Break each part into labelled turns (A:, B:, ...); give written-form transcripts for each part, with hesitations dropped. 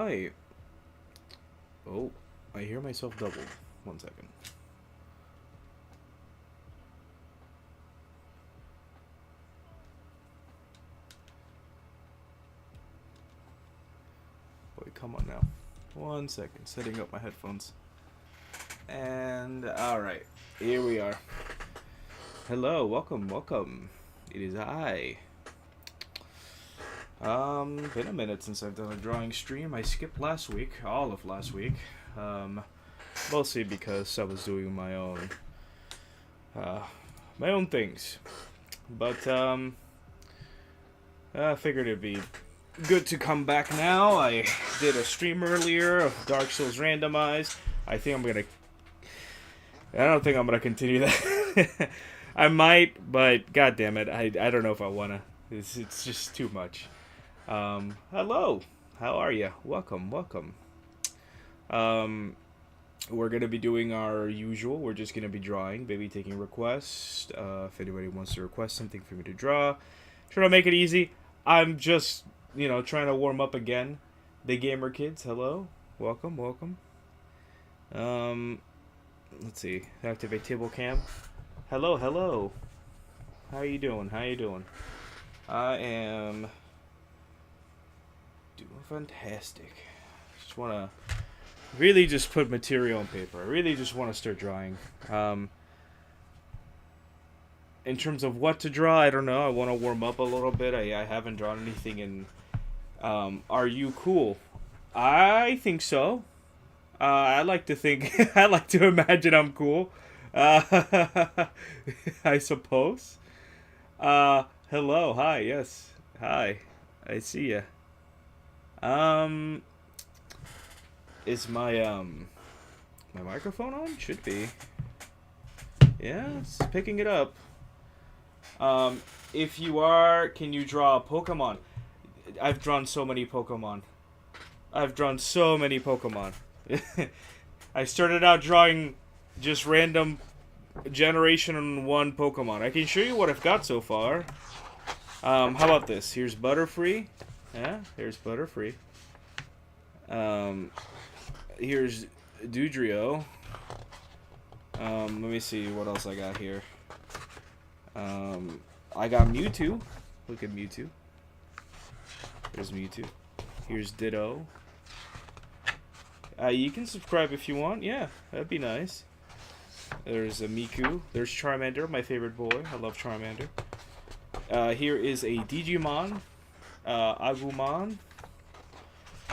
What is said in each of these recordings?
A: right. Oh, I hear myself doubled. 1 second. Boy, come on now. 1 second. Setting up my headphones. And alright. Here we are. Hello, welcome, welcome. It is I. Been a minute since I've done a drawing stream. I skipped last week, all of last week. Mostly because I was doing my own things. But I figured it'd be good to come back now. I did a stream earlier of Dark Souls Randomized. I don't think I'm gonna continue that. I might, but god damn it, I don't know if I wanna. It's just too much. Hello, how are you? Welcome, welcome. We're gonna be doing our usual. We're just gonna be drawing, maybe taking requests. If anybody wants to request something for me to draw, try to make it easy. I'm just, trying to warm up again. The gamer kids, hello, welcome, welcome. Let's see. Activate table cam. Hello, hello. How you doing? How you doing? I am doing fantastic. Just wanna really just put material on paper. I really just want to start drawing. In terms of what to draw, I don't know. I want to warm up a little bit. I haven't drawn anything in. Are you cool? I think so. I like to think. I like to imagine I'm cool. I suppose. Hello. Hi. Yes. Hi. I see ya. Is my my microphone on? Should be. Yeah, it's picking it up. If you are, can you draw a Pokemon? I've drawn so many Pokemon. I started out drawing just random Generation 1 Pokemon. I can show you what I've got so far. How about this? Here's Butterfree. Yeah, here's Butterfree. Here's Dudrio. Let me see what else I got here. I got Mewtwo. Look at Mewtwo. There's Mewtwo. Here's Ditto. You can subscribe if you want. Yeah, that'd be nice. There's a Miku. There's Charmander, my favorite boy. I love Charmander. Here is a Digimon. Agumon.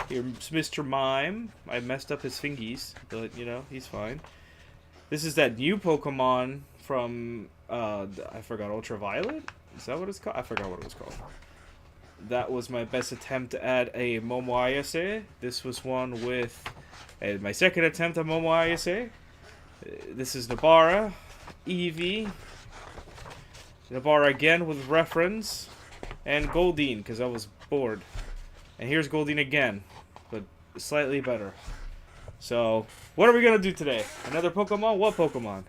A: Here's Mr. Mime. I messed up his fingies, but, he's fine. This is that new Pokemon from, I forgot, Ultraviolet? Is that what it's called? I forgot what it was called. That was my best attempt at a Momo Ayase. This was one with my second attempt at Momo Ayase. This is Nabara, Eevee, Nabara again with reference, and Goldeen, because I was bored. And here's Goldeen again, but slightly better. So, what are we going to do today? Another Pokemon? What Pokemon?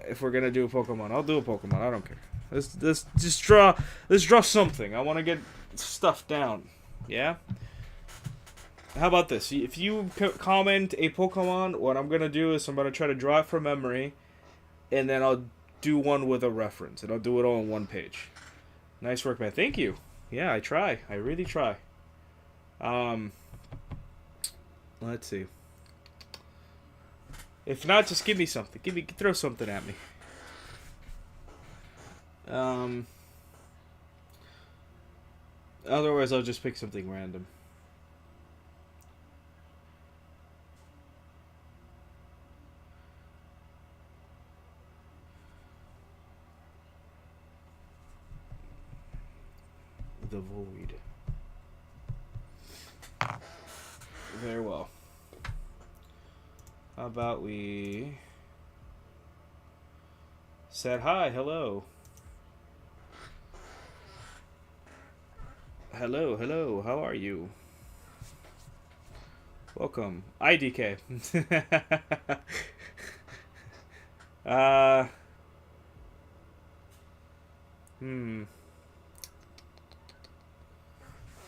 A: If we're going to do a Pokemon, I'll do a Pokemon. I don't care. Let's draw something. I want to get stuff down. Yeah? How about this? If you comment a Pokemon, what I'm going to do is I'm going to try to draw it from memory, and then I'll do one with a reference, and I'll do it all on one page. Nice work, man. Thank you. Yeah, I try. I really try. Let's see. If not, just give me something. Throw something at me. Otherwise, I'll just pick something random. The Void. Very well. How about we said hi, hello. Hello, hello, how are you? Welcome. IDK.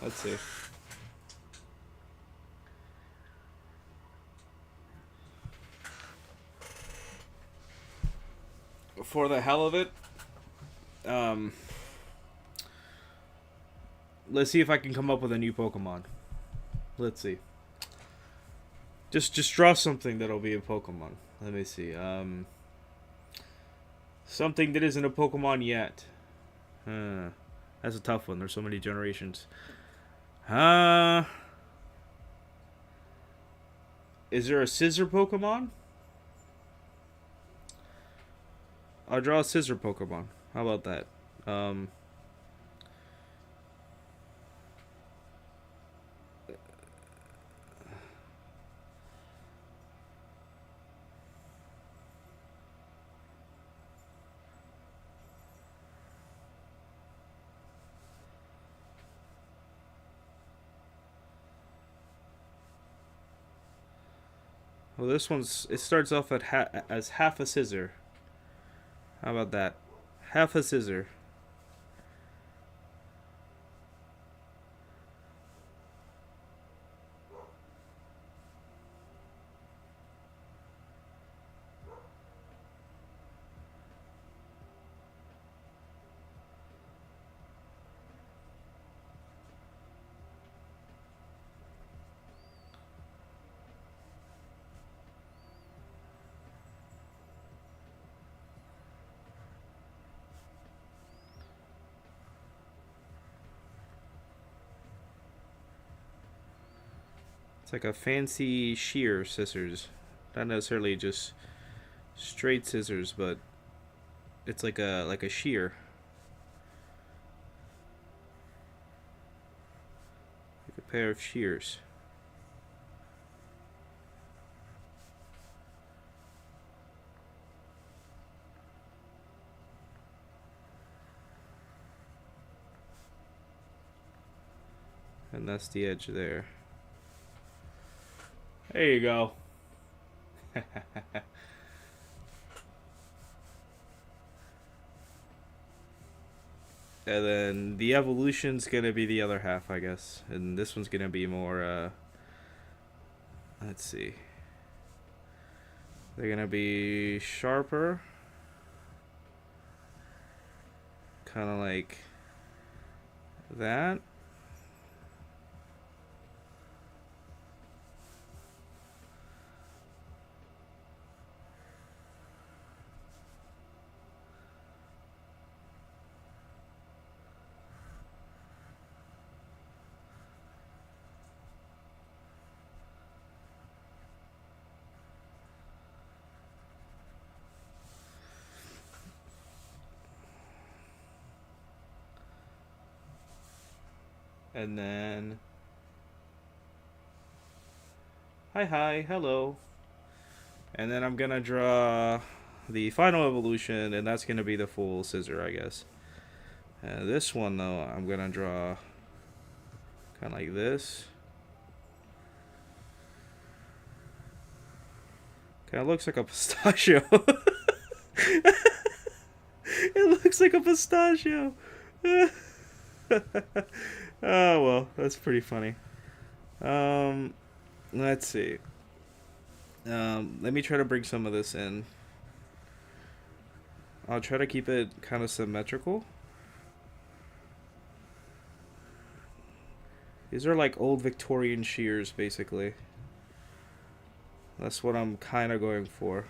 A: Let's see. for the hell of it, let's see if I can come up with a new Pokemon. Let's see. Just draw something that'll be a Pokemon. Let me see. Something that isn't a Pokemon yet. That's a tough one. There's so many generations. Is there a scissor Pokemon? I'll draw a scissor Pokemon. How about that? Well, this one's, it starts off at as half a scissor. How about that? Half a scissor. It's like a fancy shear scissors. Not necessarily just straight scissors, but it's like a shear. Like a pair of shears. And that's the edge there. There you go. And then the evolution's gonna be the other half, I guess. And this one's gonna be more, let's see. They're gonna be sharper. Kind of like that. And then hi, hello. And then I'm gonna draw the final evolution, and that's gonna be the full scissor, I guess. This one though, I'm gonna draw kind of like this. Kind of looks like a pistachio. It looks like a pistachio. Oh well, that's pretty funny. Let's see. Let me try to bring some of this in. I'll try to keep it kind of symmetrical. These are like old Victorian shears, basically. That's what I'm kind of going for.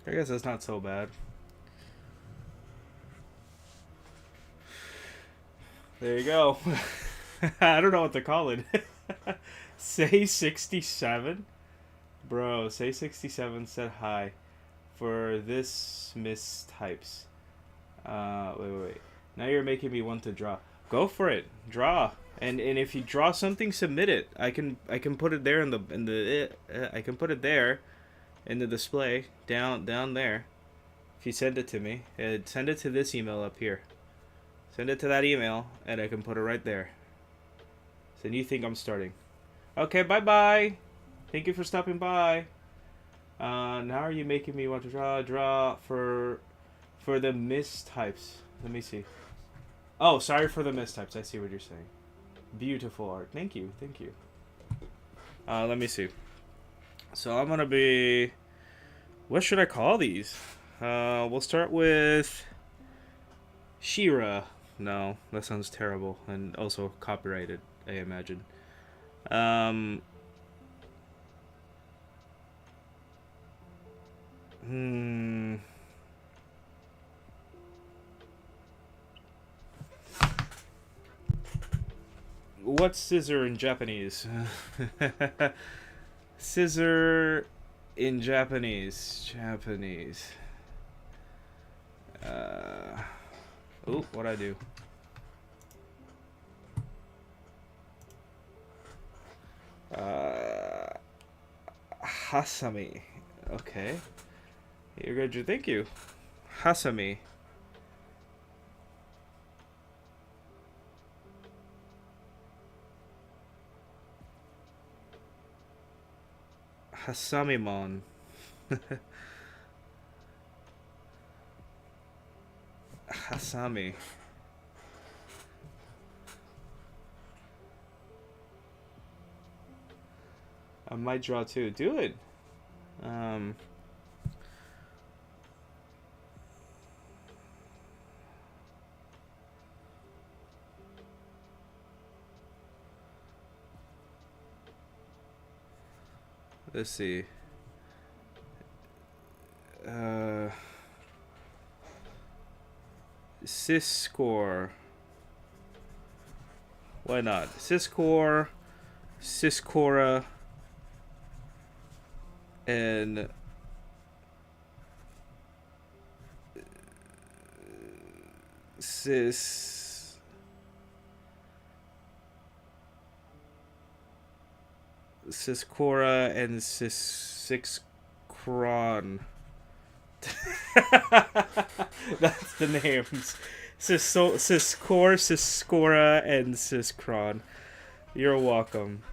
A: I guess that's not so bad. There you go. I don't know what to call it. Say 67? Bro, say 67 said hi for this mistypes. Wait. Now you're making me want to draw. Go for it. Draw. And if you draw something, submit it. I can put it there I can put it there in the display down there. If you send it to me, send it to this email up here. Send it to that email, and I can put it right there. So you think I'm starting? Okay, bye. Thank you for stopping by. Now are you making me want to draw for the mistypes? Let me see. Oh, sorry for the mistypes. I see what you're saying. Beautiful art. Thank you. Let me see. So I'm gonna be. What should I call these? We'll start with Shira. No, that sounds terrible and also copyrighted, I imagine. What's scissor in Japanese? Scissor in Japanese. Oh, what'd I do? Hasami. Okay. You're good. Thank you. Hasami. Hasamimon. Hasami. I might draw too. Do it. Let's see. Syscore. Why not? Syscore, Syscora, and Syscora and Syscron. That's the names. Syscore, Syscora, and Syscron. You're welcome.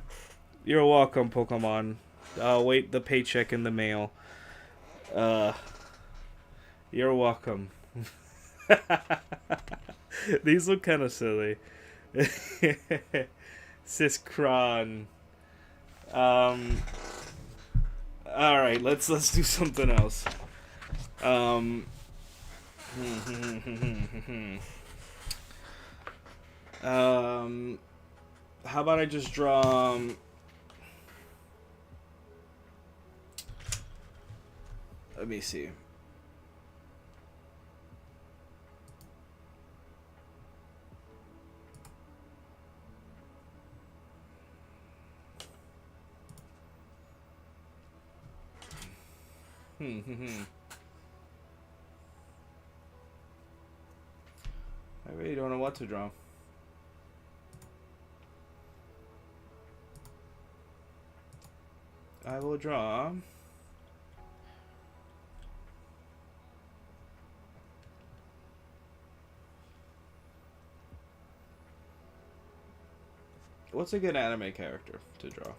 A: You're welcome, Pokemon. I'll wait the paycheck in the mail. You're welcome. These look kind of silly. Syscron. Alright, let's do something else. How about I just draw let me see. I really don't know what to draw. I will draw what's a good anime character to draw?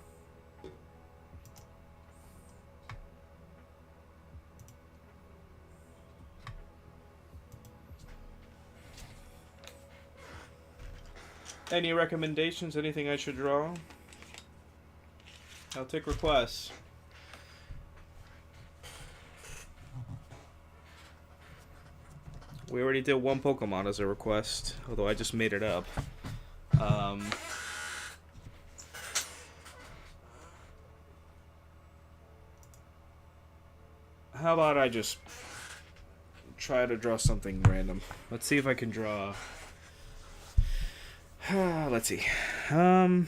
A: Any recommendations? Anything I should draw? I'll take requests. We already did one Pokemon as a request, although I just made it up. How about I just try to draw something random? Let's see if I can draw. Let's see. Hmm.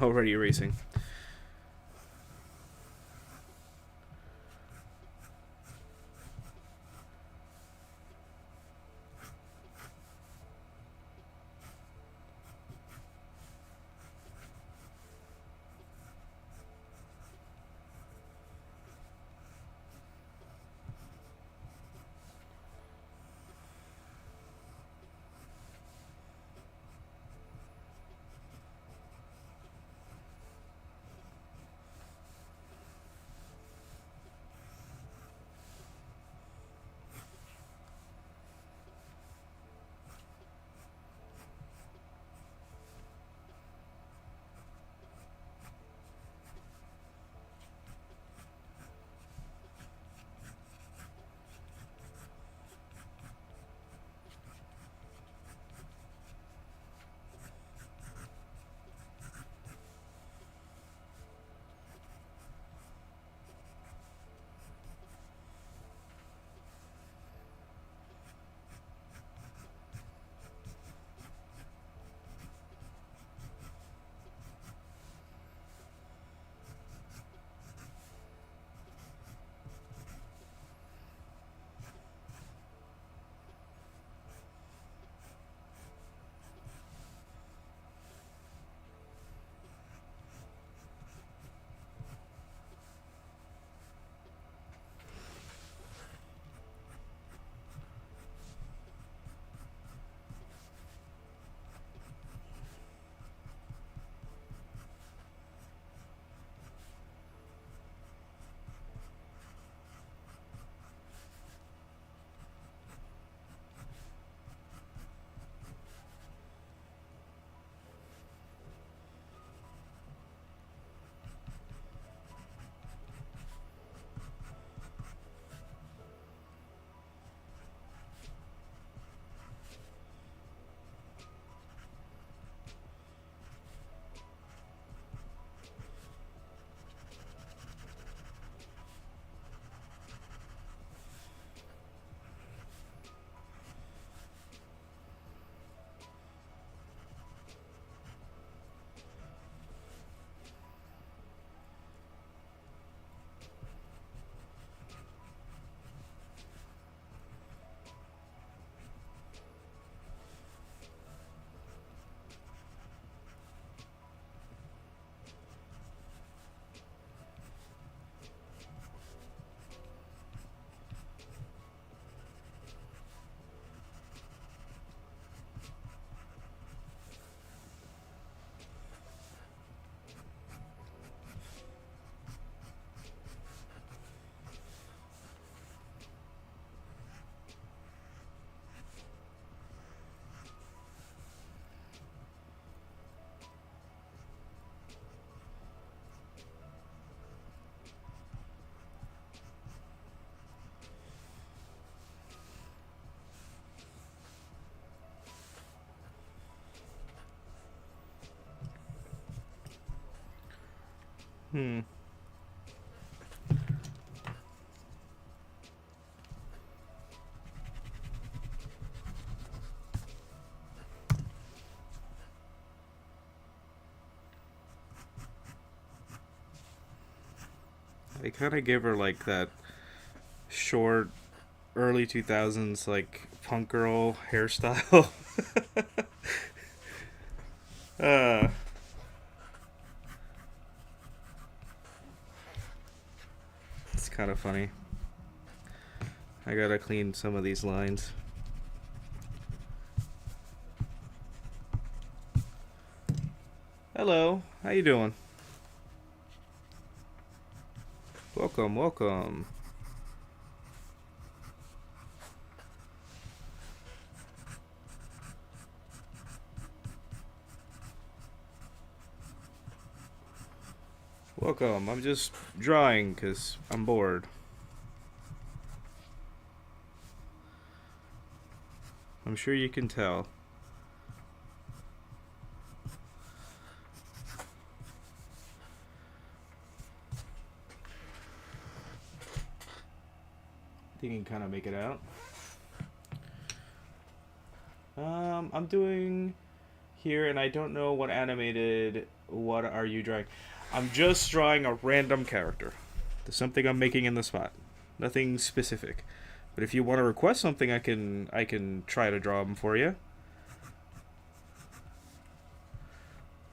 A: Already erasing. Hmm. I kind of give her like that short early 2000s like punk girl hairstyle. uh it's kind of funny. I gotta clean some of these lines. Hello, how you doing? Welcome, welcome. Welcome. I'm just drawing because I'm bored. I'm sure you can tell. think you can kind of make it out. I'm doing here, and I don't know what animated. What are you drawing? I'm just drawing a random character. There's something I'm making in the spot. Nothing specific. But if you want to request something, I can try to draw them for you.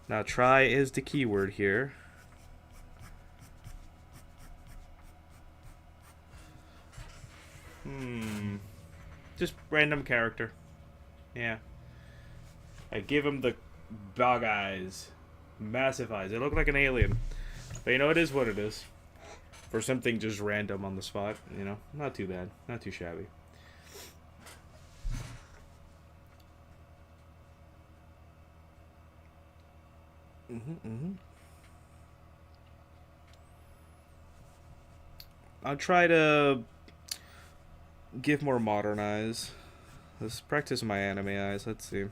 A: Now, try is the keyword here. Just random character. Yeah. I give him the bug eyes. Massive eyes. They look like an alien. But you know, it is what it is. For something just random on the spot, you know. Not too bad. Not too shabby. I'll try to give more modern eyes. Let's practice my anime eyes. Let's see.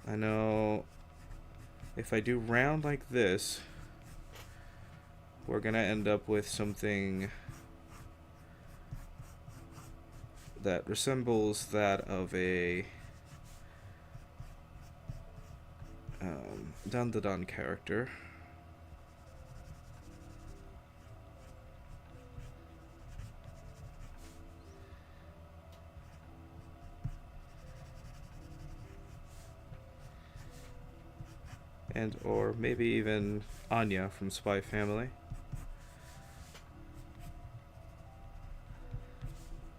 A: I know if I do round like this, we're gonna end up with something that resembles that of a Dandadan character. And or maybe even Anya from Spy Family.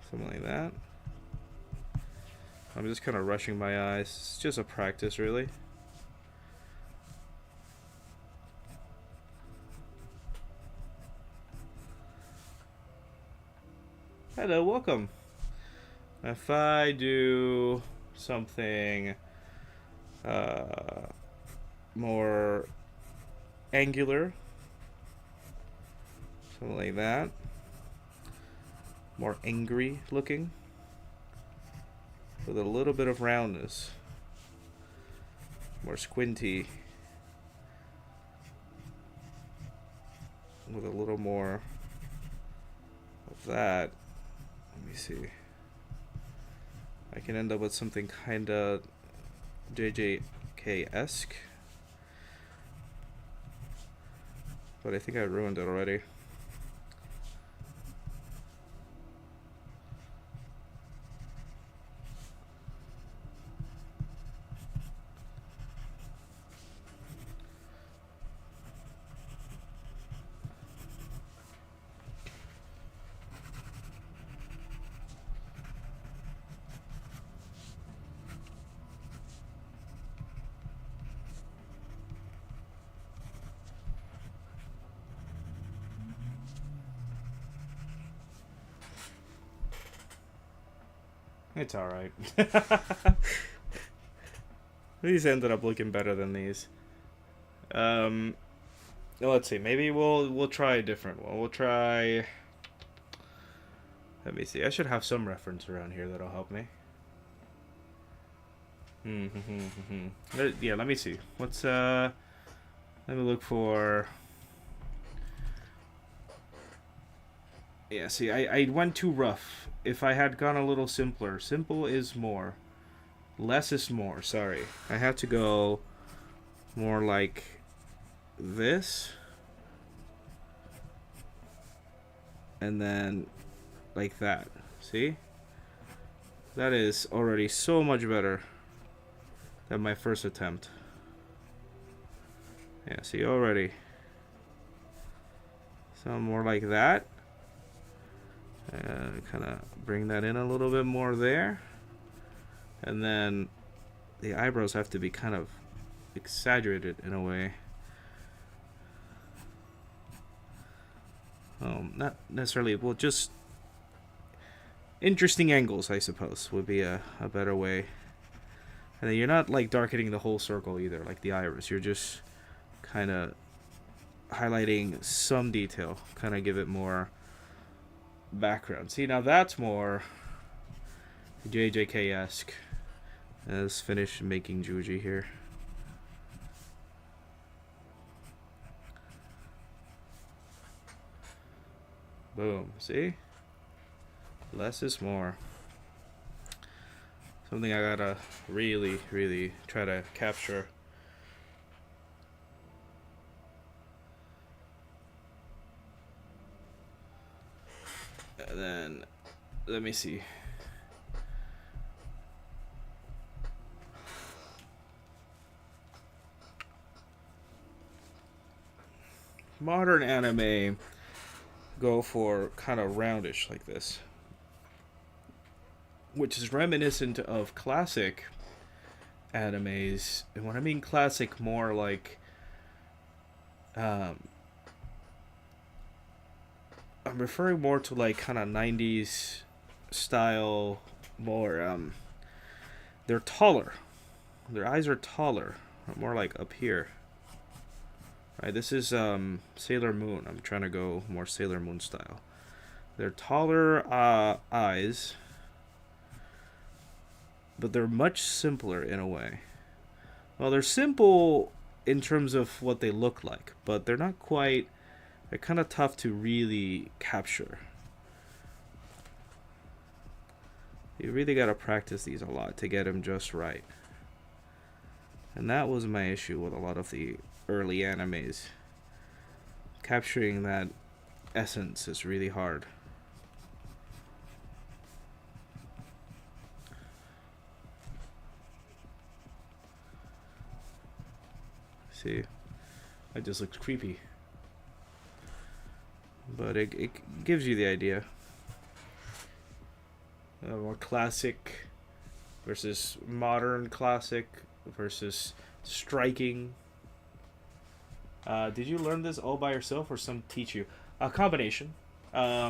A: Something like that. I'm just kind of rushing my eyes. It's just a practice, really. Hello, welcome. If I do something more angular, something like that, more angry looking, with a little bit of roundness, more squinty, with a little more of that. Let me see. I can end up with something kinda JJK-esque. But I think I ruined it already. It's alright. These ended up looking better than these. Let's see. Maybe we'll try a different one. We'll try. Let me see. I should have some reference around here that'll help me. Yeah, let me see. What's let me look for. Yeah, see, I went too rough. If I had gone a little simpler. Simple is more. Less is more, sorry. I had to go more like this. And then like that. See? That is already so much better than my first attempt. Yeah, see, already. So more like that. Kind of bring that in a little bit more there. And then the eyebrows have to be kind of exaggerated in a way. Not necessarily, well, just interesting angles, I suppose, would be a better way. And then you're not like darkening the whole circle either, like the iris. You're just kind of highlighting some detail, kind of give it more background. See, now that's more JJK-esque. Let's finish making Juji here. Boom. See? Less is more. Something I gotta really, really try to capture. And then, let me see. Modern anime go for kind of roundish like this, which is reminiscent of classic animes. And when I mean classic, more like um, I'm referring more to like kind of 90s style, more they're taller. Their eyes are taller, more like up here. Right, this is Sailor Moon. I'm trying to go more Sailor Moon style. They're taller eyes, but they're much simpler in a way. Well, they're simple in terms of what they look like, but they're not quite. They're kind of tough to really capture. You really gotta practice these a lot to get them just right. And that was my issue with a lot of the early animes. Capturing that essence is really hard. See, that just looks creepy. But it gives you the idea. More classic versus modern classic versus striking. Did you learn this all by yourself or some teach you? A combination. I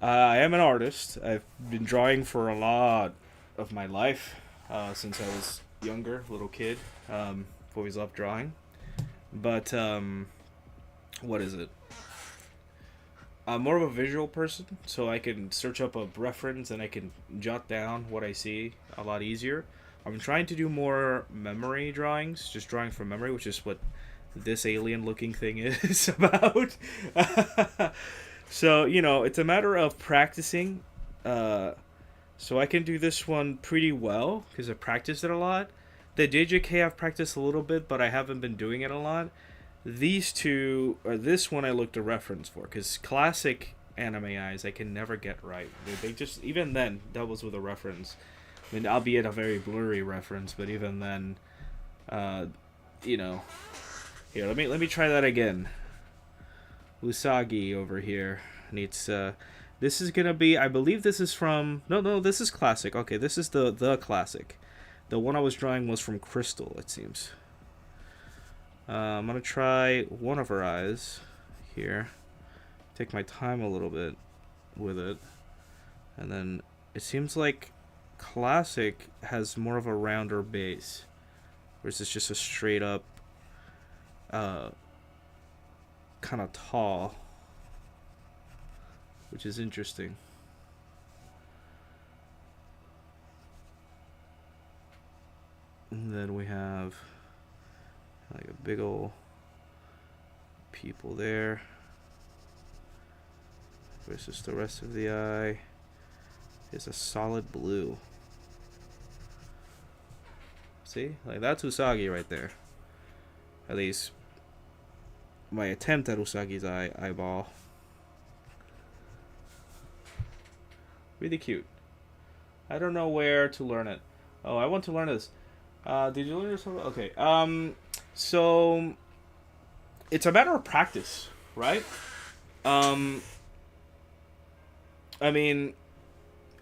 A: am an artist. I've been drawing for a lot of my life since I was younger, little kid. Always loved drawing. But what is it? I'm more of a visual person, so I can search up a reference and I can jot down what I see a lot easier. I'm trying to do more memory drawings, just drawing from memory, which is what this alien-looking thing is about. So, you know, it's a matter of practicing. So I can do this one pretty well because I practiced it a lot. The JJK I've practiced a little bit, but I haven't been doing it a lot. These two, or this one I looked a reference for, because classic anime eyes I can never get right. They just, even then, that was with a reference. I mean, albeit a very blurry reference, but even then, you know. Here, let me try that again. Usagi over here needs, this is gonna be, I believe this is from, no, this is classic. Okay, this is the classic. The one I was drawing was from Crystal, it seems. I'm going to try one of her eyes here. Take my time a little bit with it. And then it seems like classic has more of a rounder base. Whereas it's just a straight up kind of tall. Which is interesting. And then we have like a big ol' pupil there versus the rest of the eye is a solid blue. See? Like, that's Usagi right there. At least my attempt at Usagi's eyeball. Really cute. I don't know where to learn it. Oh, I want to learn this. Did you learn yourself? Okay. So it's a matter of practice, right? I mean,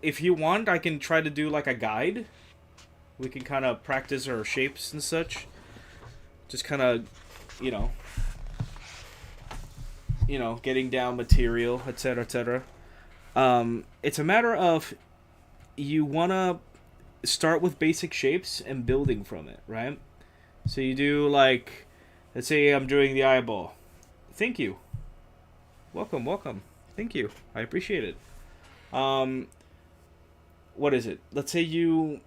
A: if you want, I can try to do like a guide. We can kind of practice our shapes and such. Just kind of, you know, getting down material, etc., etc. It's a matter of you want to start with basic shapes and building from it, right? So you do, like, let's say I'm doing the eyeball. Thank you. Welcome. Thank you. I appreciate it. What is it? Let's say you're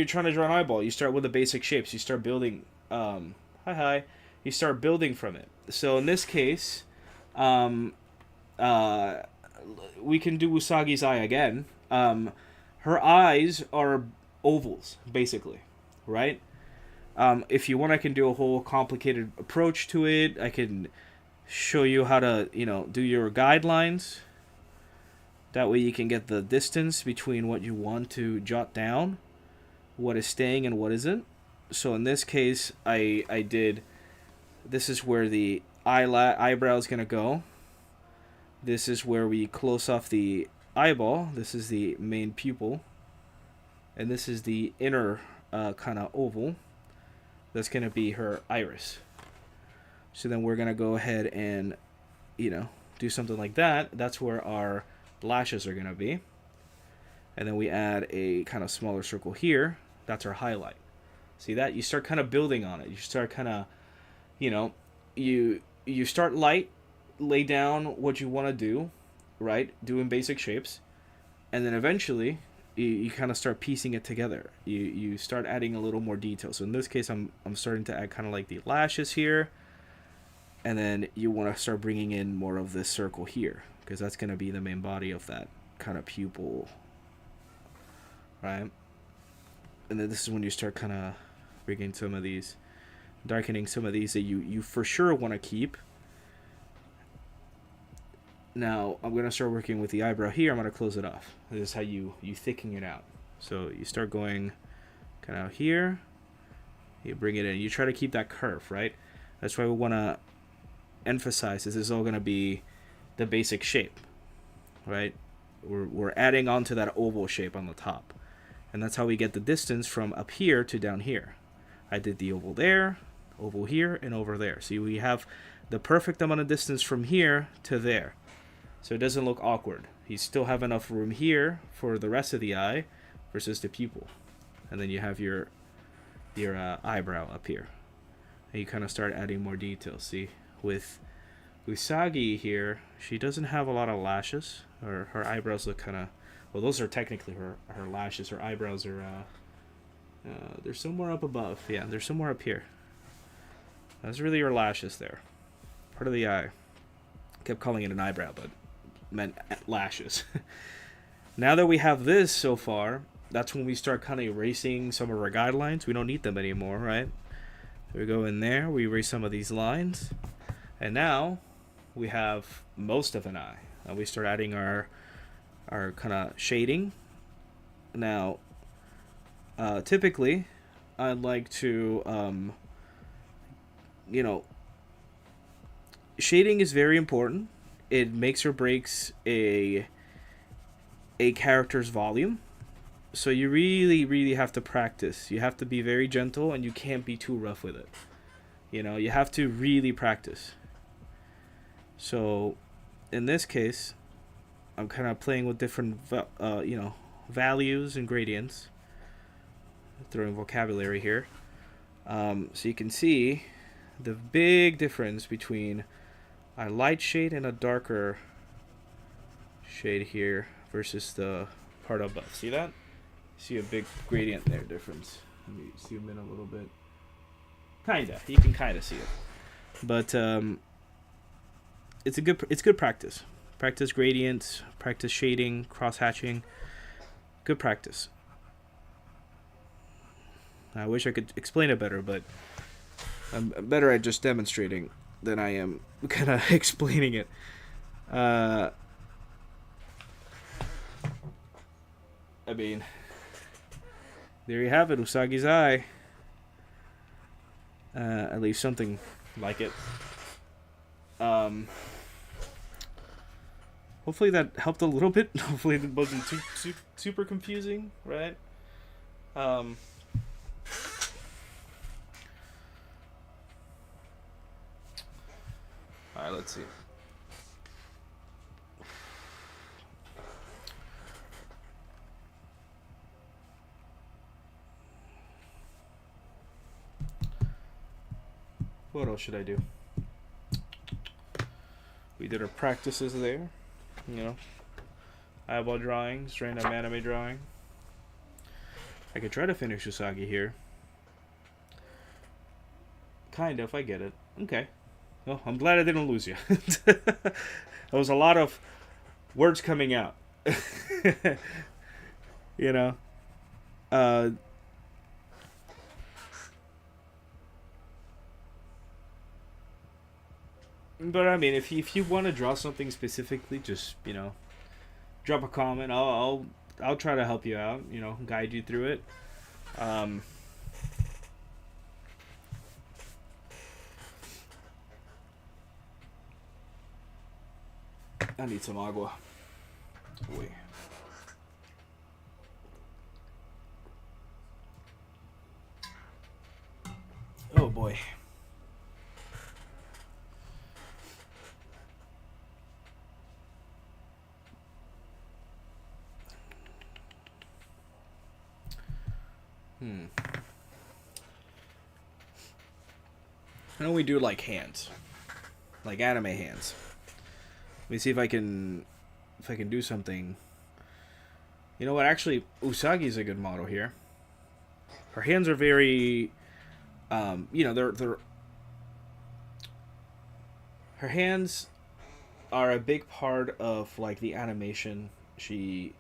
A: trying to draw an eyeball. You start with the basic shapes. You start building. Hi. You start building from it. So in this case, we can do Usagi's eye again. Her eyes are ovals, basically, right? If you want, I can do a whole complicated approach to it. I can show you how to, do your guidelines. That way you can get the distance between what you want to jot down, what is staying and what isn't. So in this case, I did, this is where the eyebrow is going to go. This is where we close off the eyeball. This is the main pupil. And this is the inner kind of oval. That's going to be her iris. So then we're going to go ahead and, do something like that. That's where our lashes are going to be. And then we add a kind of smaller circle here. That's our highlight. See that? You start kind of building on it. You start kind of, you start light, lay down what you want to do, right? Doing basic shapes. And then eventually you kind of start piecing it together. You start adding a little more detail. So in this case, I'm starting to add kind of like the lashes here. And then you want to start bringing in more of this circle here, because that's going to be the main body of that kind of pupil, right? And then this is when you start kind of bringing some of these, darkening some of these that you for sure want to keep. Now I'm going to start working with the eyebrow here. I'm going to close it off. This is how you thicken it out. So you start going kind of here. You bring it in. You try to keep that curve, right? That's why we want to emphasize this is all going to be the basic shape, right? We're adding on to that oval shape on the top. And that's how we get the distance from up here to down here. I did the oval there, oval here, and over there. See, we have the perfect amount of distance from here to there. So it doesn't look awkward. You still have enough room here for the rest of the eye versus the pupil. And then you have your eyebrow up here. And you kind of start adding more details. See, with Usagi here, she doesn't have a lot of lashes. Her eyebrows look kind of... Well, those are technically her lashes. Her eyebrows are... they're somewhere up above. Yeah, they're somewhere up here. That's really her lashes there. Part of the eye. Kept calling it an eyebrow, but meant lashes. Now that we have this so far, that's when we start kind of erasing some of our guidelines. We don't need them anymore, right? We go in there, we erase some of these lines. And now we have most of an eye. We start adding our kind of shading. Now, typically, I'd like to, shading is very important. It makes or breaks a character's volume. So you really, really have to practice. You have to be very gentle, and you can't be too rough with it. You have to really practice. So, in this case, I'm kind of playing with different, values and gradients. Throwing vocabulary here. So you can see the big difference between a light shade and a darker shade here versus the part above. See that? See a big gradient there difference. Let me zoom in a little bit. Kinda. You can kinda see it. But it's good practice. Practice gradients, practice shading, cross hatching. Good practice. I wish I could explain it better, but I'm better at just demonstrating than I am kind of explaining it. I mean, there you have it, Usagi's eye. At least something like it. Hopefully that helped a little bit. Hopefully it wasn't too super confusing, right? Alright, let's see. What else should I do? We did our practices there. Eyeball drawing, straight up anime drawing. I could try to finish Usagi here. Kind of, I get it. Okay. Well, I'm glad I didn't lose you. There was a lot of Words coming out. You know. Uh, but I mean, if you want to draw something specifically, just drop a comment. I'll try to help you out. Guide you through it. Um, I need some agua. Wait. Oh boy. I know we do like hands, like anime hands. Let me see if I can do something. You know what? Actually, Usagi's a good model here. Her hands are very, they're her hands are a big part of like the animation. You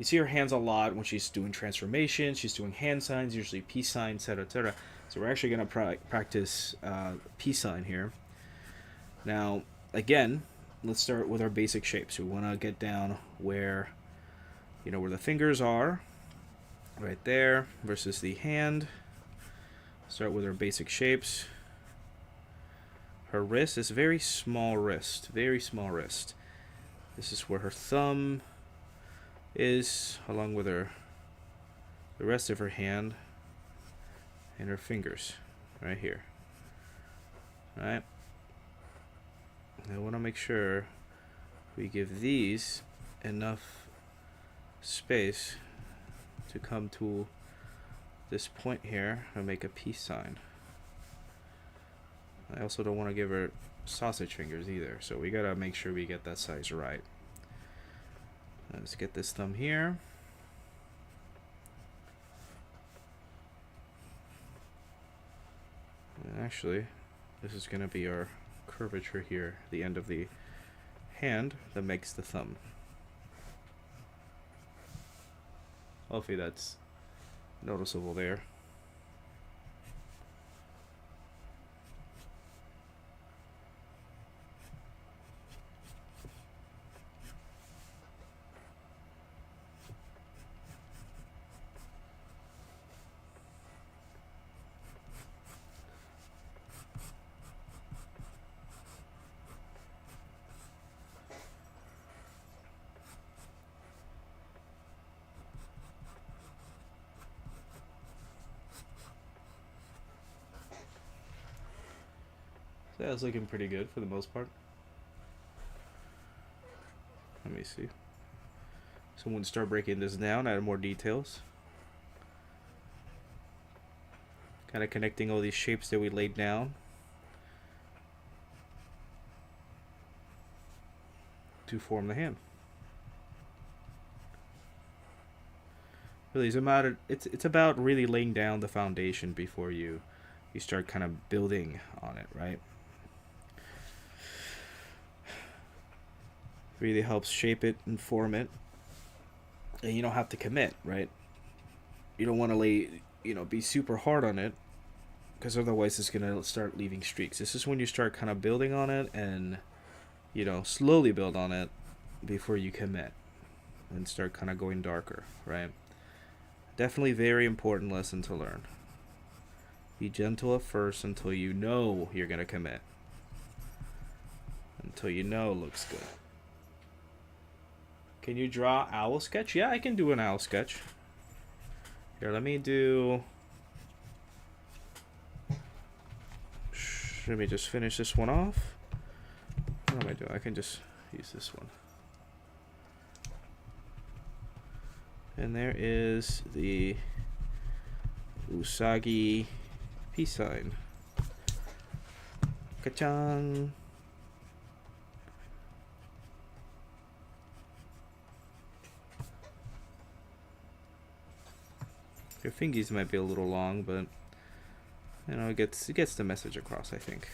A: see her hands a lot when she's doing transformations. She's doing hand signs, usually peace signs, etc., etc. So we're actually gonna practice peace sign here. Now, again, let's start with our basic shapes. We want to get down where where the fingers are, right there, versus the hand. Start with our basic shapes. Her wrist is very small wrist, very small wrist. This is where her thumb is, along with the rest of her hand and her fingers, right here. All right. I want to make sure we give these enough space to come to this point here and make a peace sign. I also don't want to give her sausage fingers either, so we gotta make sure we get that size right. Let's get this thumb here. And actually, this is gonna be our curvature here, the end of the hand that makes the thumb. Hopefully that's noticeable there. That was looking pretty good for the most part. Let me see. So I'm going to start breaking this down, add more details. Kind of connecting all these shapes that we laid down to form the hand. Really, it's about really laying down the foundation before you start kind of building on it, right? Really helps shape it and form it, and you don't have to commit, right? You don't want to be super hard on it, because otherwise it's gonna start leaving streaks. This is when you start kind of building on it and slowly build on it before you commit and start kind of going darker, right? Definitely very important lesson to learn. Be gentle at first until you know you're gonna commit, until you know it looks good. Can you draw owl sketch? Yeah, I can do an owl sketch. Here, let me just finish this one off. What am I doing? I can just use this one. And there is the Usagi peace sign. Ka-chan! Your fingies might be a little long, but it gets the message across, I think.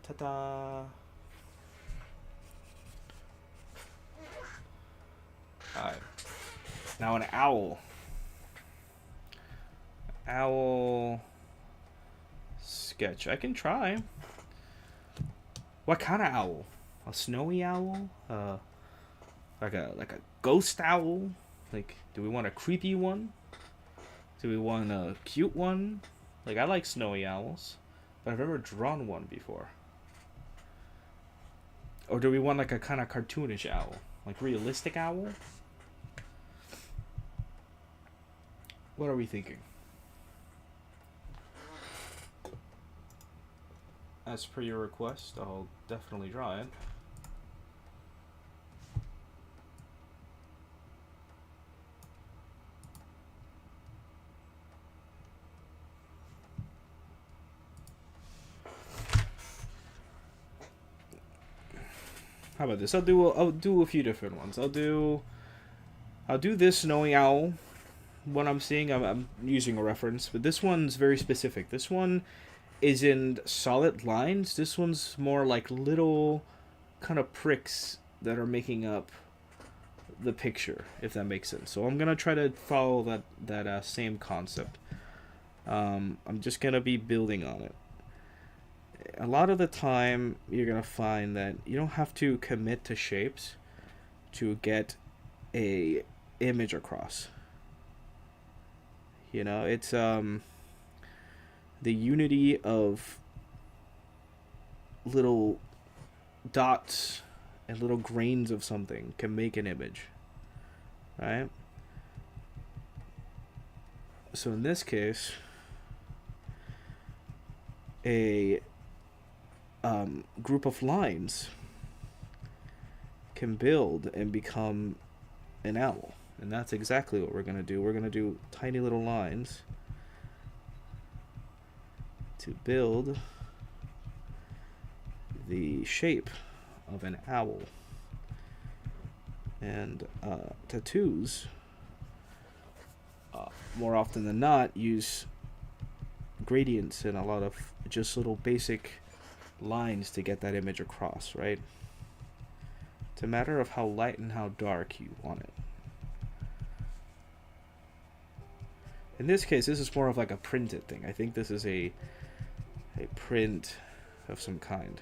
A: Ta-da! Alright. Now an owl. Owl sketch. I can try. What kind of owl? A snowy owl? Like a ghost owl? Like, do we want a creepy one? Do we want a cute one? Like, I like snowy owls, but I've never drawn one before. Or do we want like a kind of cartoonish owl? Like realistic owl? What are we thinking? As per your request, I'll definitely draw it. How about this? I'll do a few different ones. I'll do this snowy owl. What I'm seeing, I'm using a reference, but this one's very specific. This one isn't solid lines. This one's more like little kind of pricks that are making up the picture, if that makes sense. So I'm gonna try to follow that same concept. I'm just gonna be building on it. A lot of the time, you're gonna find that you don't have to commit to shapes to get a image across. You know, it's the unity of little dots and little grains of something can make an image, right? So in this case, a group of lines can build and become an owl. And that's exactly what we're going to do. We're going to do tiny little lines to build the shape of an owl. And tattoos, more often than not, use gradients and a lot of just little basic lines to get that image across, right? It's a matter of how light and how dark you want it. In this case, this is more of like a printed thing. I think this is a print of some kind.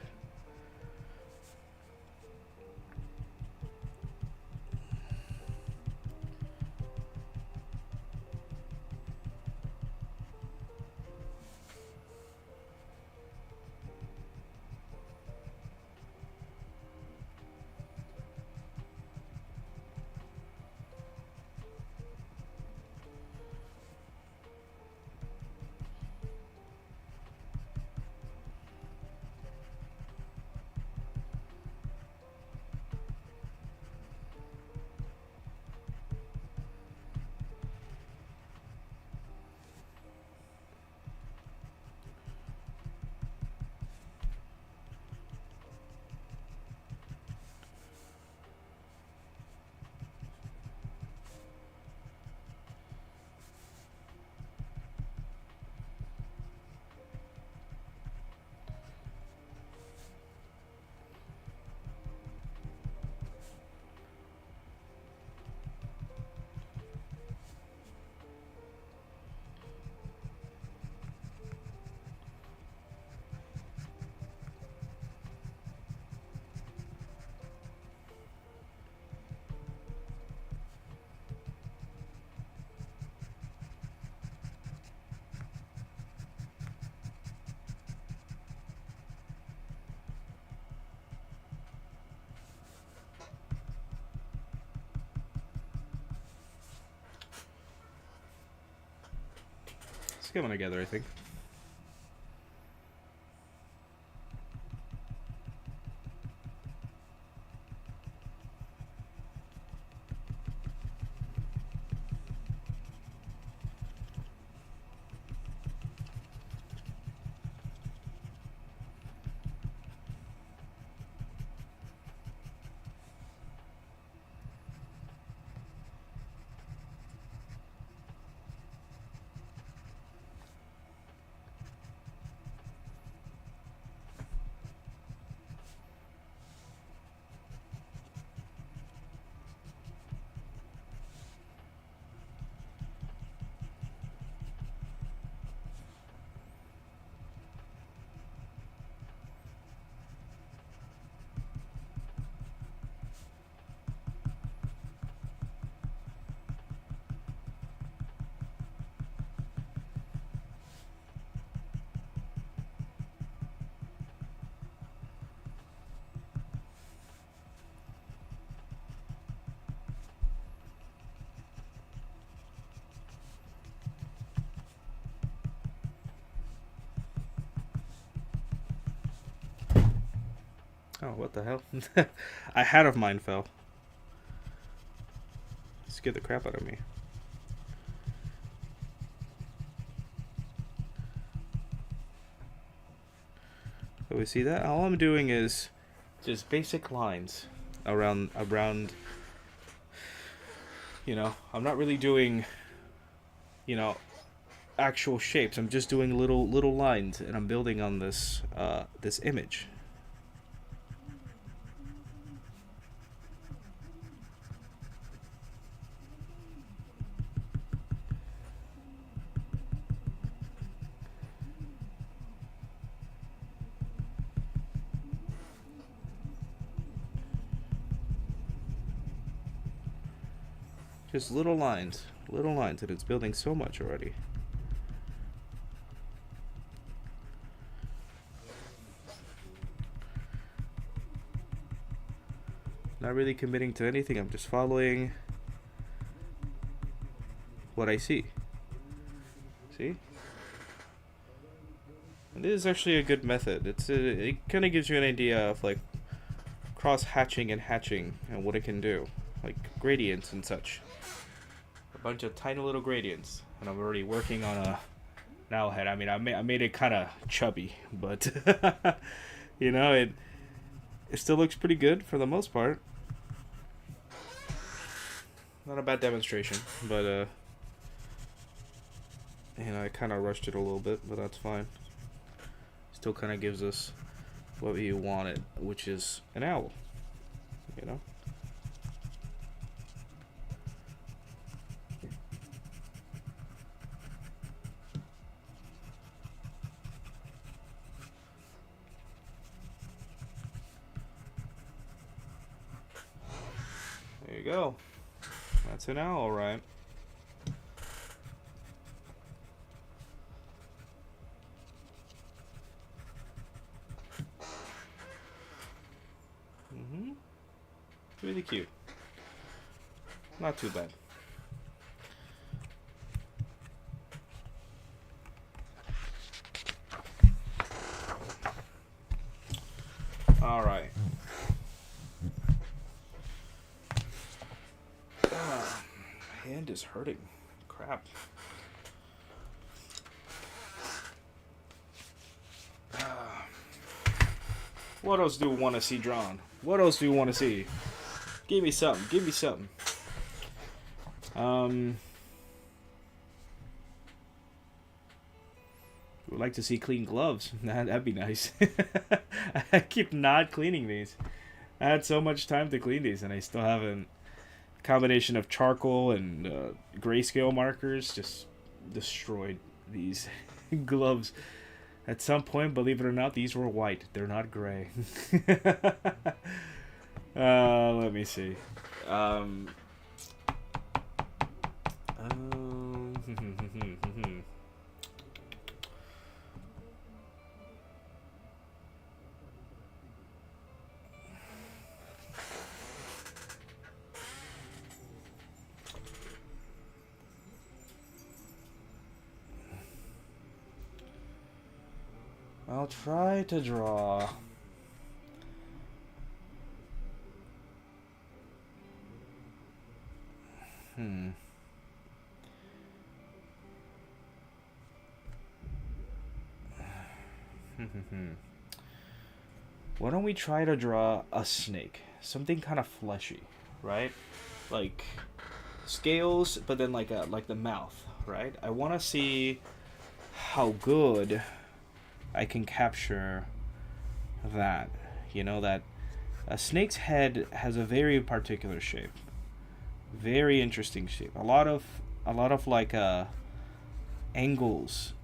A: It's coming together, I think. Oh, what the hell? A hat of mine fell. Scared the crap out of me. So we see that? All I'm doing is just basic lines around, you know, I'm not really doing, you know, actual shapes. I'm just doing little lines, and I'm building on this this image. Just little lines, and it's building so much already. Not really committing to anything. I'm just following what I see. See? And this is actually a good method. It kind of gives you an idea of like cross hatching and hatching and what it can do, like gradients and such. A bunch of tiny little gradients, and I'm already working on a owl head. I mean, I made it kind of chubby, but you know, it still looks pretty good for the most part. Not a bad demonstration, but you know, I kind of rushed it a little bit, but that's fine. Still kind of gives us what we wanted, which is an owl, you know. There you go. That's an owl, right? Really cute. Not too bad. All right. My hand is hurting. Crap. What else do you want to see drawn? What else do you want to see? Give me something. Give me something. Would like to see clean gloves. That'd be nice. I keep not cleaning these. I had so much time to clean these, and I still haven't. Combination of charcoal and grayscale markers just destroyed these gloves. At some point, believe it or not, these were white. They're not gray. Let me see. I'll try to draw. Why don't we try to draw a snake? Something kind of fleshy, right? Like scales, but then like the mouth, right? I want to see how good I can capture that. You know, that a snake's head has a very particular shape. Very interesting shape. A lot of like angles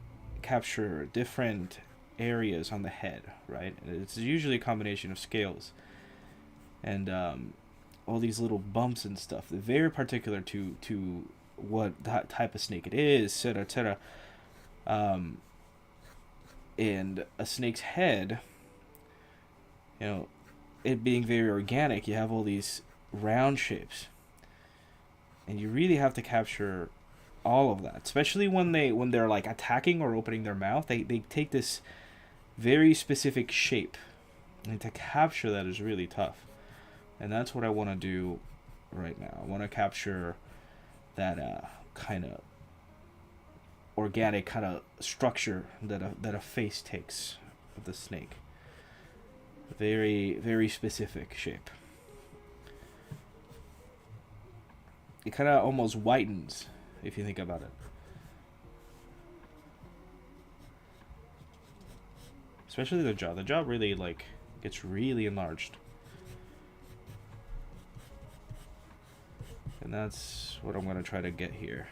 A: capture different areas on the head, right? It's usually a combination of scales and all these little bumps and stuff. They're very particular to what type of snake it is, etc., etc. And a snake's head, you know, it being very organic, you have all these round shapes, and you really have to capture all of that, especially when they're like attacking or opening their mouth. They take this very specific shape, And to capture that is really tough. And that's what I want to do right now. I want to capture that kind of organic kind of structure that a face takes of the snake. Very, very specific shape. It kind of almost whitens if you think about it. Especially the jaw. The jaw really like gets really enlarged. And that's what I'm going to try to get here.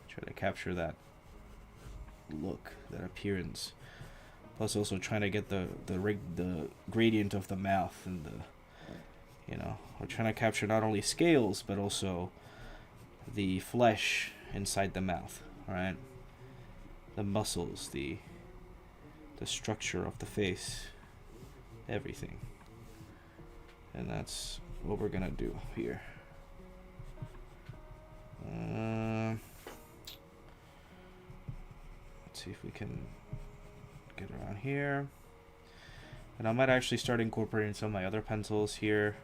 A: Try to capture that look, that appearance. Plus also trying to get the gradient of the mouth and the, we're trying to capture not only scales but also the flesh inside the mouth, right? The muscles, the structure of the face, everything. And that's what we're gonna do here. Let's see if we can get around here. And I might actually start incorporating some of my other pencils here.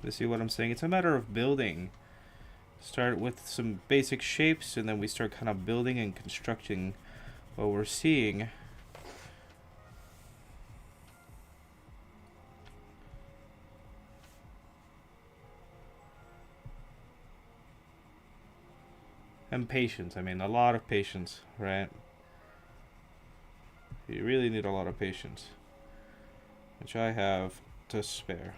A: You see what I'm saying? It's a matter of building. Start with some basic shapes, and then we start kind of building and constructing what we're seeing. And patience. I mean, a lot of patience, right? You really need a lot of patience, which I have to spare.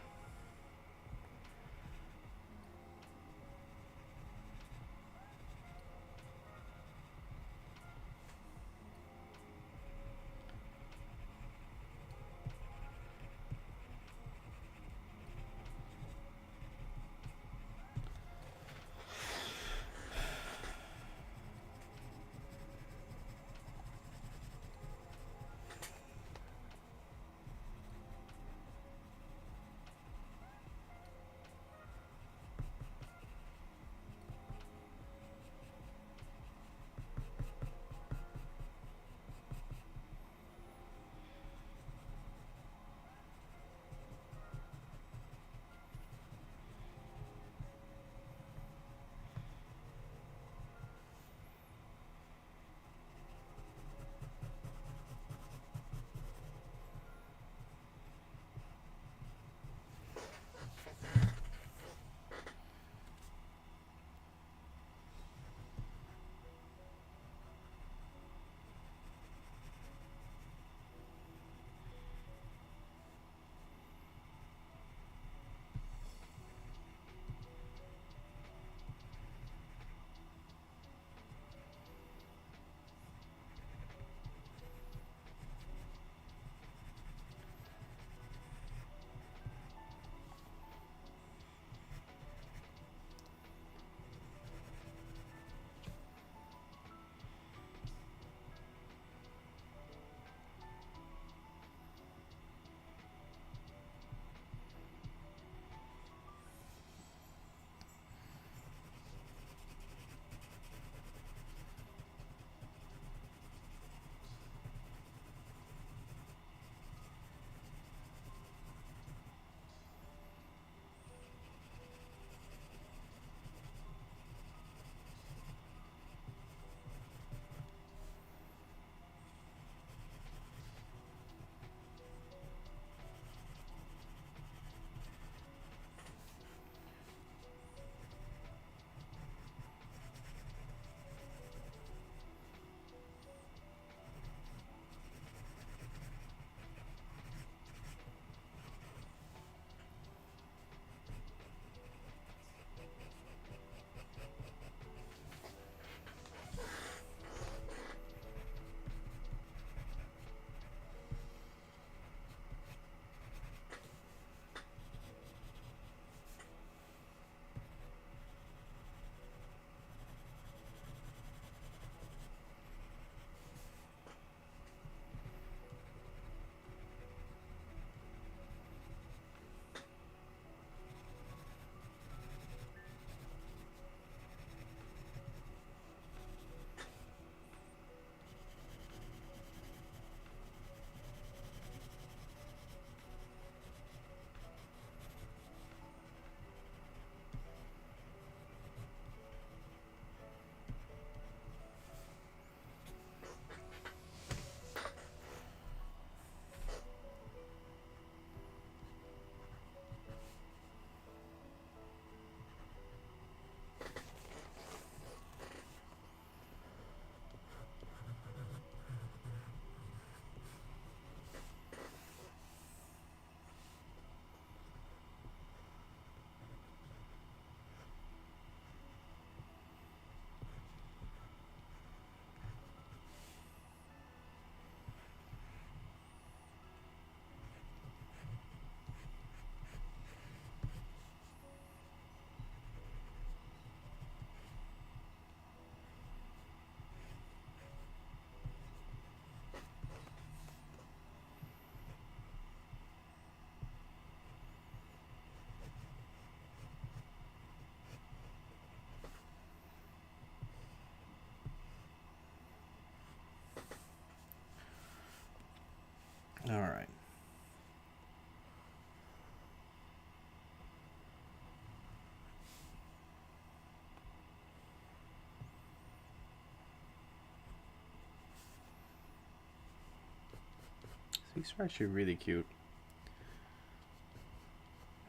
A: These are actually really cute.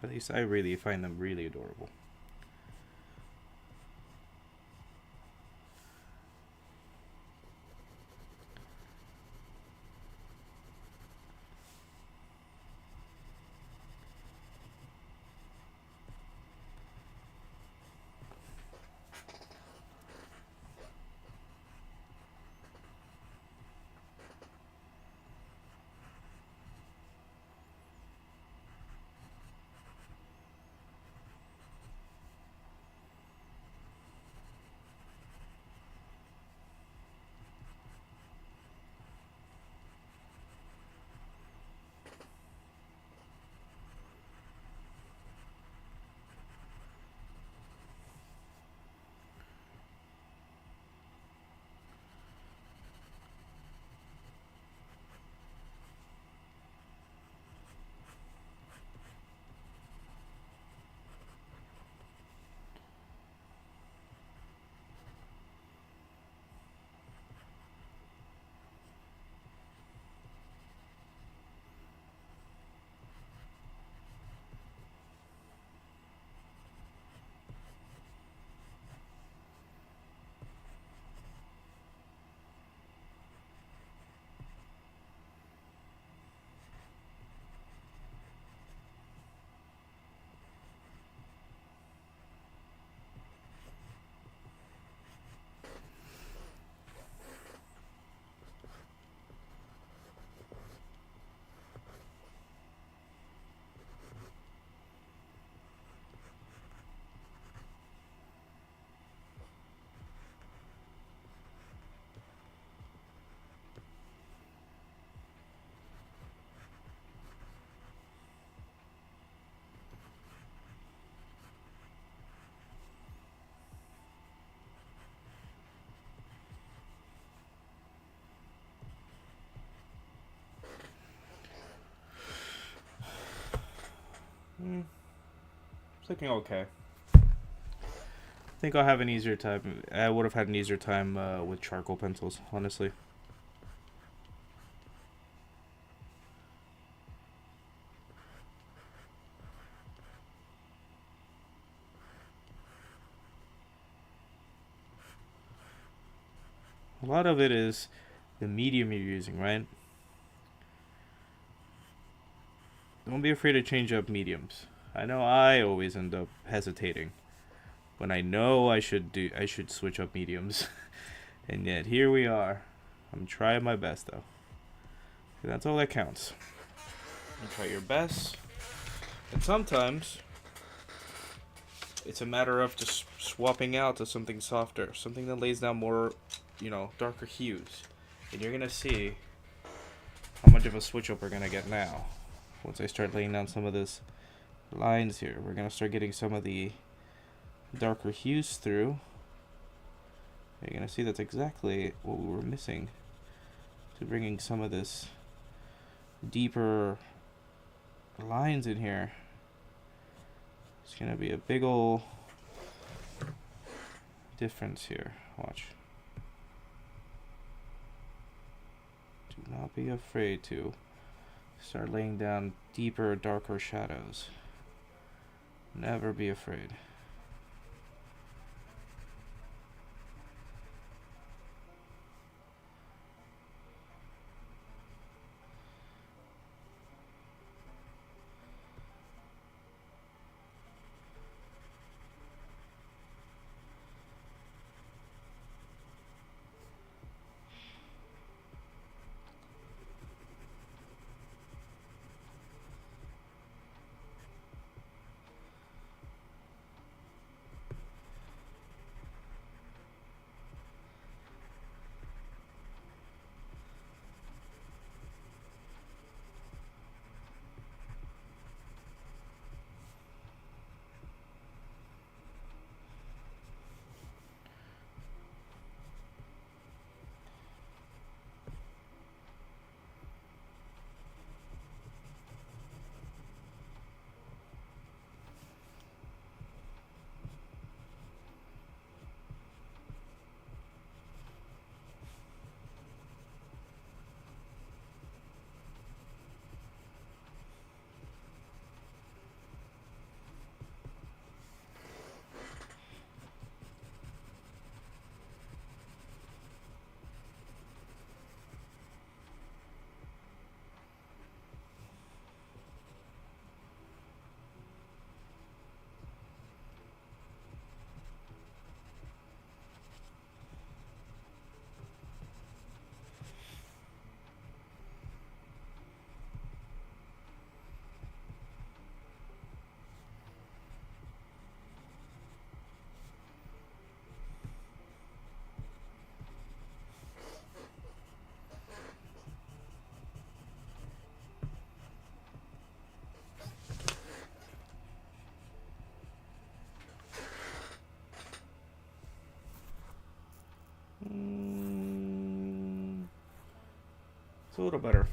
A: At least I really find them really adorable. It's looking okay. I think I'll have an easier time. I would have had an easier time with charcoal pencils, honestly. A lot of it is the medium you're using, right? Don't be afraid to change up mediums. I know I always end up hesitating when I know I should switch up mediums. And yet here we are. I'm trying my best though. That's all that counts. You try your best. And sometimes it's a matter of just swapping out to something softer, something that lays down more, darker hues. And you're gonna see how much of a switch up we're gonna get now. Once I start laying down some of this lines here, we're gonna start getting some of the darker hues through. You're gonna see that's exactly what we were missing to bringing some of this deeper lines in here. It's gonna be a big ol' difference here. Watch. Do not be afraid to start laying down deeper, darker shadows. Never be afraid. a little better.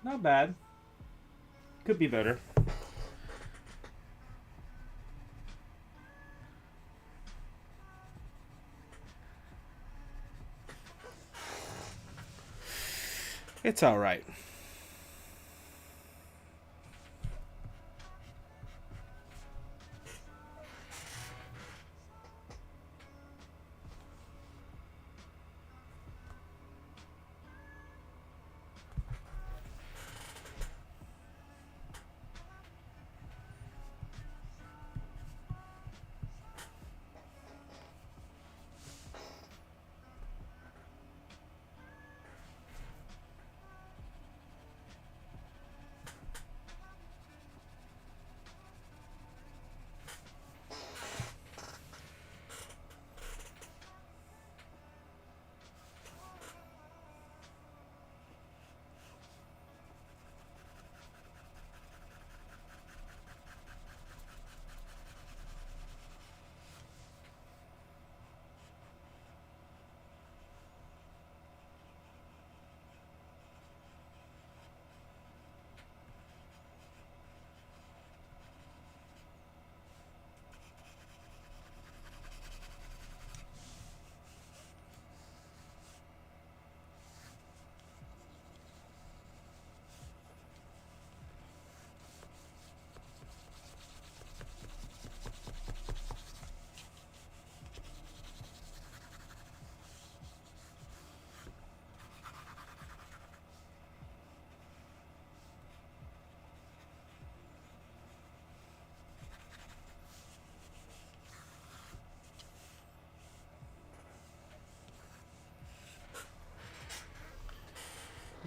A: Not bad. Could be better. It's all right.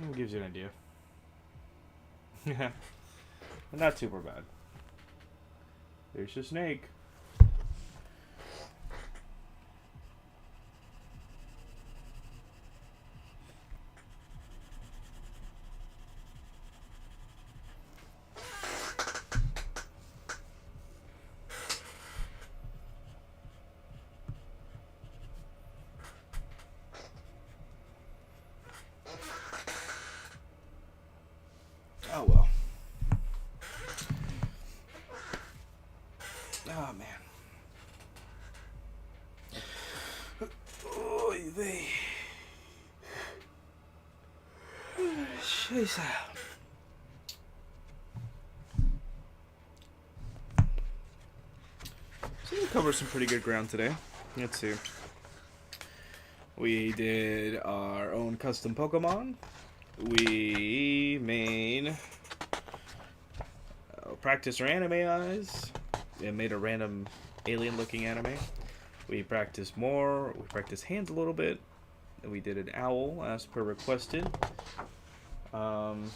A: It gives you an idea. Yeah. Not super bad. There's a snake. Oh well. Oh man. Oy vey. Scheiße. So we covered some pretty good ground today. Let's see. We did our own custom Pokemon. We practiced our anime eyes. And made a random alien-looking anime. We practiced more. We practiced hands a little bit. And we did an owl as per requested. And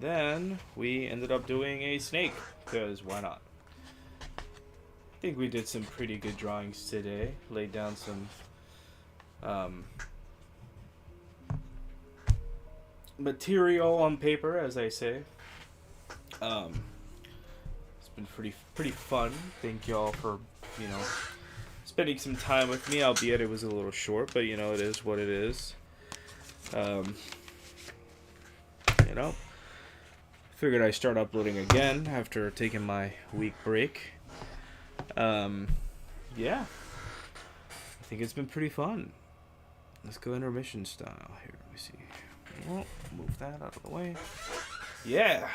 A: then we ended up doing a snake because why not? I think we did some pretty good drawings today. Laid down some material on paper, as I say. It's been pretty fun. Thank y'all for, spending some time with me, albeit it was a little short, but it is what it is. Figured I'd start uploading again after taking my week break. Yeah. I think it's been pretty fun. Let's go intermission style here. Let me see. Well, move that out of the way. Yeah.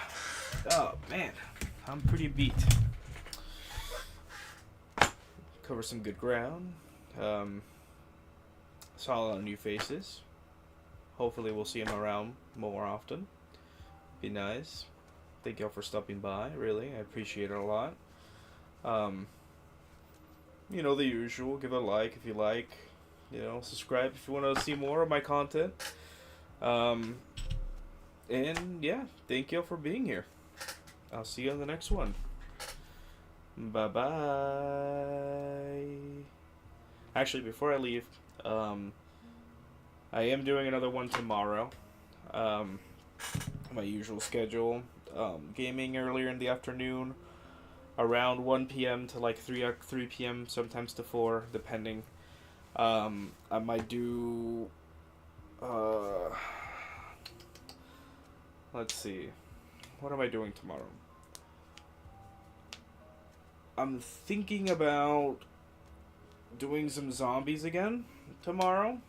A: Oh, man. I'm pretty beat. Cover some good ground. Saw a lot of new faces. Hopefully we'll see them around more often. Be nice. Thank y'all for stopping by, really. I appreciate it a lot. The usual. Give it a like if you like. Subscribe if you want to see more of my content. And yeah, thank y'all for being here. I'll see you on the next one. Bye-bye. Actually, before I leave, I am doing another one tomorrow. My usual schedule. Gaming earlier in the afternoon, around 1 p.m. to like 3 p.m., sometimes to 4, depending. I might do... let's see. What am I doing tomorrow? I'm thinking about doing some zombies again tomorrow.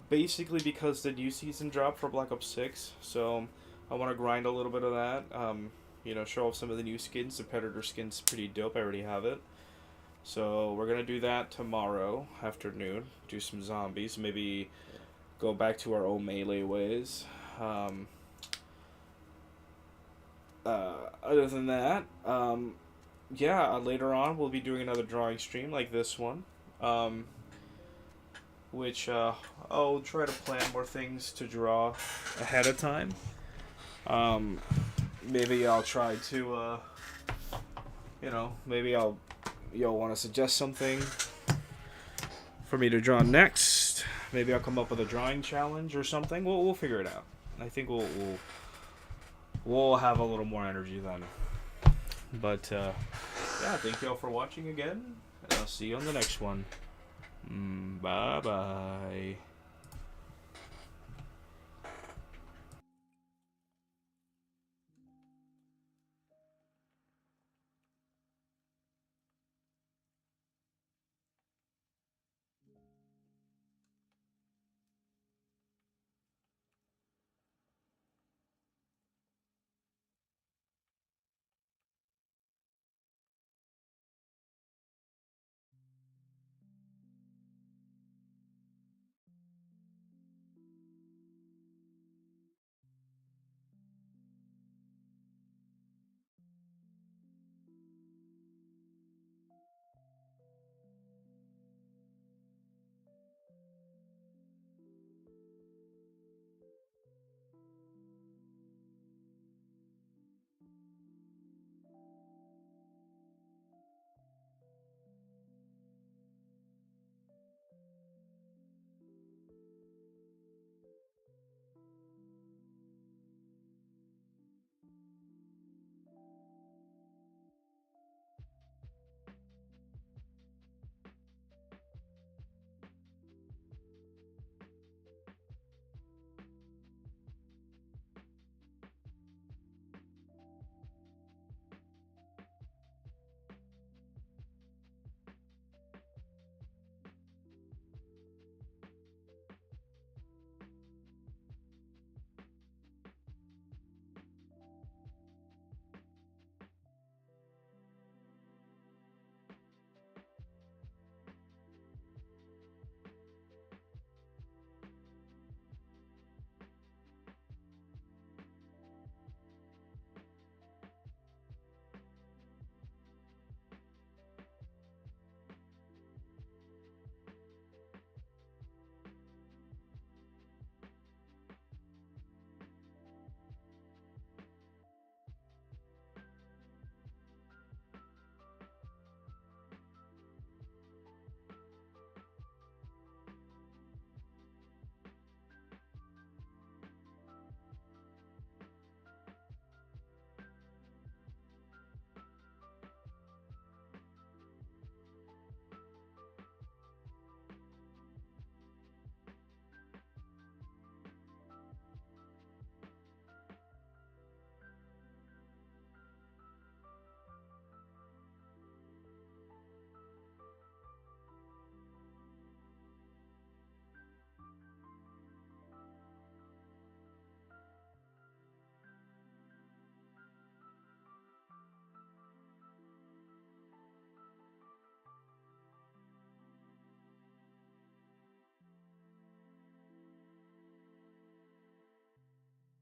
A: Basically because the new season dropped for Black Ops 6, so I want to grind a little bit of that. Show off some of the new skins. The Predator skin's pretty dope. I already have it. So we're going to do that tomorrow afternoon. Do some zombies. Maybe go back to our old melee ways. Other than that, later on we'll be doing another drawing stream like this one. Which I'll try to plan more things to draw ahead of time. Maybe I'll try to, maybe you'll want to suggest something for me to draw next. Maybe I'll come up with a drawing challenge or something. We'll figure it out. I think we'll have a little more energy then. But thank you all for watching again, and I'll see you on the next one. Bye bye.